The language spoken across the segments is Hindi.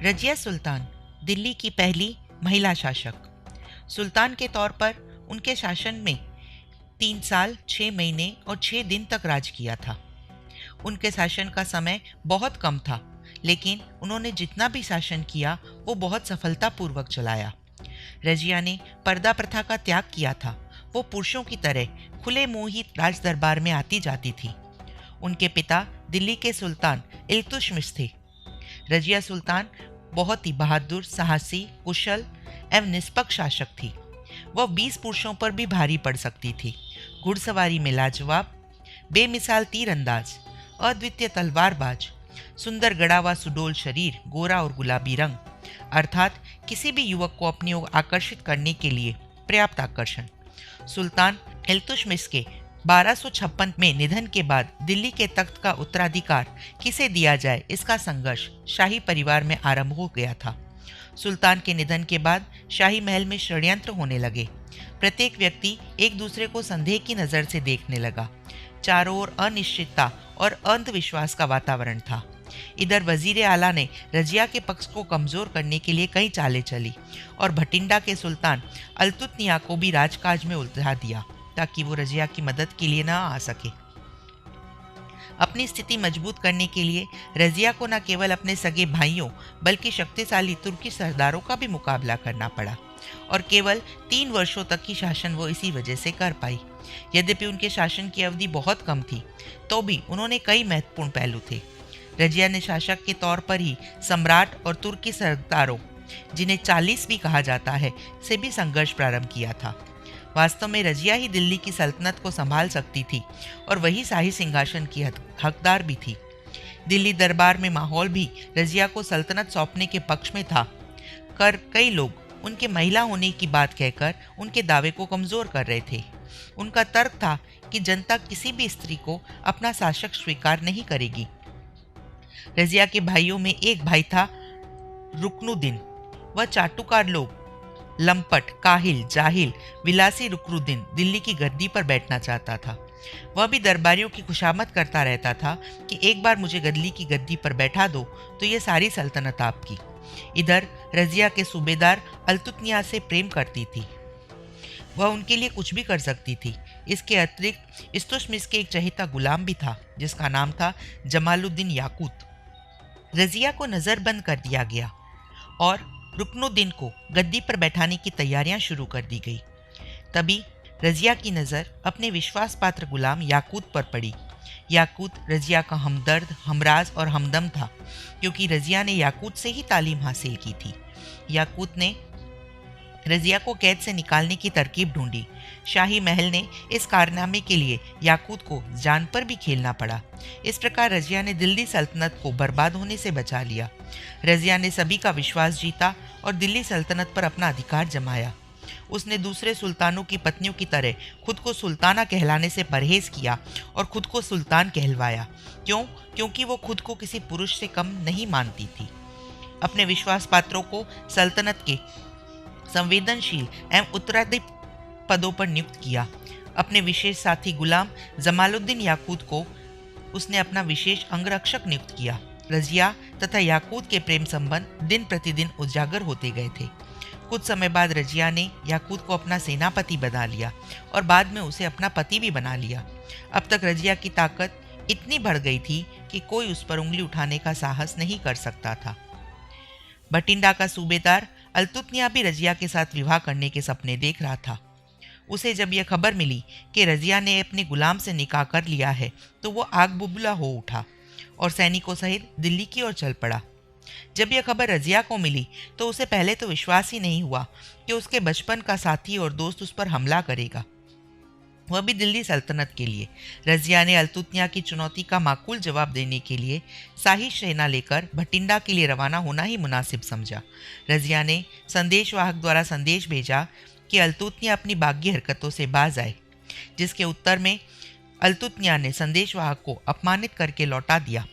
रजिया सुल्तान दिल्ली की पहली महिला शासक। सुल्तान के तौर पर उनके शासन में 3 साल 6 महीने और 6 दिन तक राज किया था। उनके शासन का समय बहुत कम था, लेकिन उन्होंने जितना भी शासन किया वो बहुत सफलतापूर्वक चलाया। रजिया ने पर्दा प्रथा का त्याग किया था। वो पुरुषों की तरह खुले मुंह ही राज दरबार में आती जाती थी। उनके पिता दिल्ली के सुल्तान इल्तुतमिश थे। रजिया सुल्तान बहुत ही बहादुर, साहसी, कुशल एवं निष्पक्ष शासक थी। वह 20 पुरुषों पर भी भारी पड़ सकती थी। घुड़सवारी में लाजवाब, बेमिसाल तीरंदाज, अद्वितीय तलवारबाज, सुंदर गढ़ा हुआ सुडौल शरीर, गोरा और गुलाबी रंग, अर्थात किसी भी युवक को अपनी ओर आकर्षित करने के लिए पर्याप्त आकर्षण। सुल्तान इल्तुतमिश के 1256 में निधन के बाद दिल्ली के तख्त का उत्तराधिकार किसे दिया जाए, इसका संघर्ष शाही परिवार में आरंभ हो गया था। सुल्तान के निधन के बाद शाही महल में षड्यंत्र होने लगे। प्रत्येक व्यक्ति एक दूसरे को संदेह की नज़र से देखने लगा। चारों ओर अनिश्चितता और अंधविश्वास का वातावरण था। इधर वजीर आला ने रजिया के पक्ष को कमजोर करने के लिए कई चालें चली और भटिंडा के सुल्तान अल्तुतनिया को भी राजकाज में उलझा दिया ताकि वो रजिया की मदद के लिए न आ सके। अपनी स्थिति मजबूत करने के लिए रजिया को न केवल अपने सगे भाइयों बल्कि शक्तिशाली तुर्की सरदारों का भी मुकाबला करना पड़ा और केवल 3 वर्षों तक की शासन वो इसी वजह से कर पाई। यद्यपि उनके शासन की अवधि बहुत कम थी, तो भी उन्होंने कई महत्वपूर्ण पहलू थे। रजिया ने शासक के तौर पर ही सम्राट और तुर्की सरदारों, जिन्हें 40 भी कहा जाता है, से भी संघर्ष प्रारंभ किया था। वास्तव में रजिया ही दिल्ली की सल्तनत को संभाल सकती थी और वही शाही सिंहासन की हकदार भी थी। दिल्ली दरबार में माहौल भी रजिया को सल्तनत सौंपने के पक्ष में था। कई लोग उनके महिला होने की बात कहकर उनके दावे को कमजोर कर रहे थे। उनका तर्क था कि जनता किसी भी स्त्री को अपना शासक स्वीकार नहीं करेगी। रजिया के भाइयों में एक भाई था रुकनुद्दीन। वह चाटुकार लोग, लंपट, काहिल, जाहिल, विलासी रुकनुद्दीन दिल्ली की गद्दी पर बैठना चाहता था। वह भी दरबारियों की खुशामद करता रहता था कि एक बार मुझे दिल्ली की गद्दी पर बैठा दो तो ये सारी सल्तनत आपकी। इधर रजिया के सूबेदार अल्तुतनिया से प्रेम करती थी। वह उनके लिए कुछ भी कर सकती थी। इसके अतिरिक्त इल्तुतमिश के एक चहेता गुलाम भी था जिसका नाम था जमालुद्दीन याकूत। रजिया को नज़रबंद कर दिया गया और रुकनुद्दीन को गद्दी पर बैठाने की तैयारियां शुरू कर दी गई। तभी रजिया की नज़र अपने विश्वास पात्र गुलाम याकूत पर पड़ी। याकूत रजिया का हमदर्द, हमराज और हमदम था, क्योंकि रजिया ने याकूत से ही तालीम हासिल की थी। याकूत ने रजिया को कैद से निकालने की तरकीब ढूंढी। शाही महल ने इस कारनामे के लिए याकूत को जान पर भी खेलना पड़ा। इस प्रकार रजिया ने दिल्ली सल्तनत को बर्बाद होने से बचा लिया। रजिया ने सभी का विश्वास जीता और दिल्ली सल्तनत पर अपना अधिकार जमाया। उसने दूसरे सुल्तानों की पत्नियों की तरह खुद को सुल्ताना कहलाने से परहेज किया और खुद को सुल्तान कहलवाया। क्योंकि वो खुद को किसी पुरुष से कम नहीं मानती थी। अपने विश्वास पात्रों को सल्तनत के संवेदनशील एवं उत्तराधिकारी पदों पर नियुक्त किया। अपने विशेष साथी गुलाम जमालुद्दीन याकूत को उसने अपना विशेष अंगरक्षक नियुक्त किया। रजिया तथा याकूत के प्रेम संबंध दिन प्रतिदिन उजागर होते गए थे। कुछ समय बाद रजिया ने याकूत को अपना सेनापति बना लिया और बाद में उसे अपना पति भी बना लिया। अब तक रजिया की ताकत इतनी बढ़ गई थी कि कोई उस पर उंगली उठाने का साहस नहीं कर सकता था। भटिंडा का सूबेदार अल्तुतनिया भी रजिया के साथ विवाह करने के सपने देख रहा था। उसे जब यह खबर मिली कि रजिया ने अपने गुलाम से निकाह कर लिया है तो वो आग बुबला हो उठा और सैनिकों सहित दिल्ली की ओर चल पड़ा। जब यह खबर रजिया को मिली तो उसे पहले तो विश्वास ही नहीं हुआ कि उसके बचपन का साथी और दोस्त उस पर हमला करेगा, वह भी दिल्ली सल्तनत के लिए। रजिया ने अल्तुतनिया की चुनौती का माकूल जवाब देने के लिए शाही सेना लेकर भटिंडा के लिए रवाना होना ही मुनासिब समझा। रजिया ने संदेशवाहक द्वारा संदेश भेजा कि अल्तुतनिया अपनी बागी हरकतों से बाज आए, जिसके उत्तर में अल्तुतनिया ने संदेशवाहक को अपमानित करके लौटा दिया।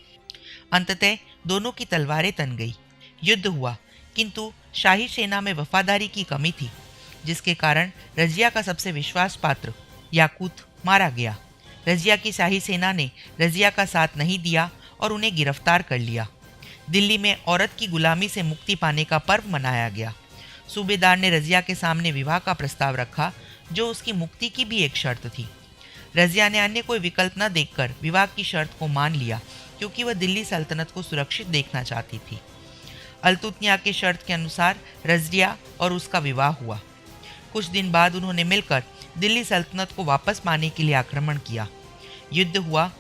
अंततः दोनों की तलवारें तन गई। युद्ध हुआ, किंतु शाही सेना में वफादारी की कमी थी, जिसके कारण रजिया का सबसे विश्वास पात्र याकूत मारा गया। रजिया की शाही सेना ने रजिया का साथ नहीं दिया और उन्हें गिरफ्तार कर लिया। दिल्ली में औरत की गुलामी से मुक्ति पाने का पर्व मनाया गया। सूबेदार ने रज़िया के सामने विवाह का प्रस्ताव रखा, जो उसकी मुक्ति की भी एक शर्त थी। रज़िया ने अन्य कोई विकल्प न देखकर विवाह की शर्त को मान लिया, क्योंकि वह दिल्ली सल्तनत को सुरक्षित देखना चाहती थी। अल्तुतनिया की शर्त के अनुसार रज़िया और उसका विवाह हुआ। कुछ दिन बाद उन्होंने मिलकर दिल्ली सल्तनत को वापस पाने के लिए आक्रमण किया। युद्ध हुआ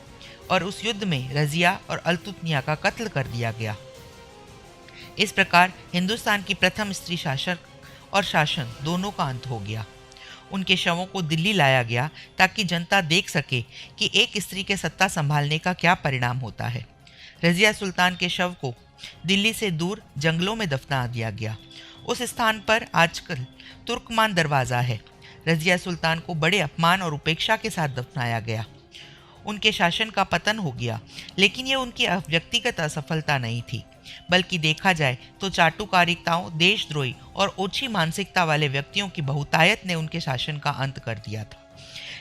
और उस युद्ध में रज़िया और अल्तुतनिया का कत्ल कर दिया गया। इस प्रकार हिंदुस्तान की प्रथम स्त्री शासक और शासन दोनों का अंत हो गया। उनके शवों को दिल्ली लाया गया ताकि जनता देख सके कि एक स्त्री के सत्ता संभालने का क्या परिणाम होता है। रज़िया सुल्तान के शव को दिल्ली से दूर जंगलों में दफना दिया गया। उस स्थान पर आजकल तुर्कमान दरवाज़ा है। रज़िया सुल्तान को बड़े अपमान और उपेक्षा के साथ दफनाया गया। उनके शासन का पतन हो गया, लेकिन यह उनकी व्यक्तिगत असफलता नहीं थी, बल्कि देखा जाए तो चाटुकारिताओं, देशद्रोही और ओछी मानसिकता वाले व्यक्तियों की बहुतायत ने उनके शासन का अंत कर दिया था।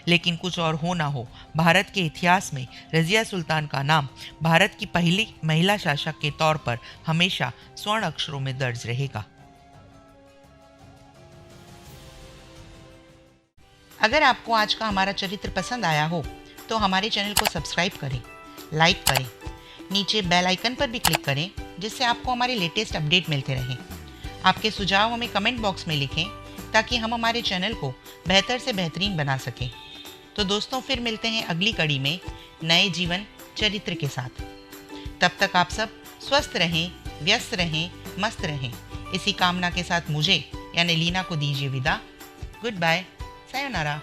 लेकिन कुछ और हो ना हो, भारत के इतिहास में रज़िया सुल्तान का नाम भारत की पहली महिला शासक के तौर पर हमेशा स्वर्ण अक्षरों में दर्ज रहेगा। अगर आपको आज का हमारा चरित्र पसंद आया हो तो हमारे चैनल को सब्सक्राइब करें, लाइक करें, नीचे बेल आइकन पर भी क्लिक करें, जिससे आपको हमारे लेटेस्ट अपडेट मिलते रहें। आपके सुझाव हमें कमेंट बॉक्स में लिखें ताकि हम हमारे चैनल को बेहतर से बेहतरीन बना सकें। तो दोस्तों, फिर मिलते हैं अगली कड़ी में नए जीवन चरित्र के साथ। तब तक आप सब स्वस्थ रहें, व्यस्त रहें, मस्त रहें। इसी कामना के साथ मुझे यानी लीना को दीजिए विदा। Goodbye, sayonara.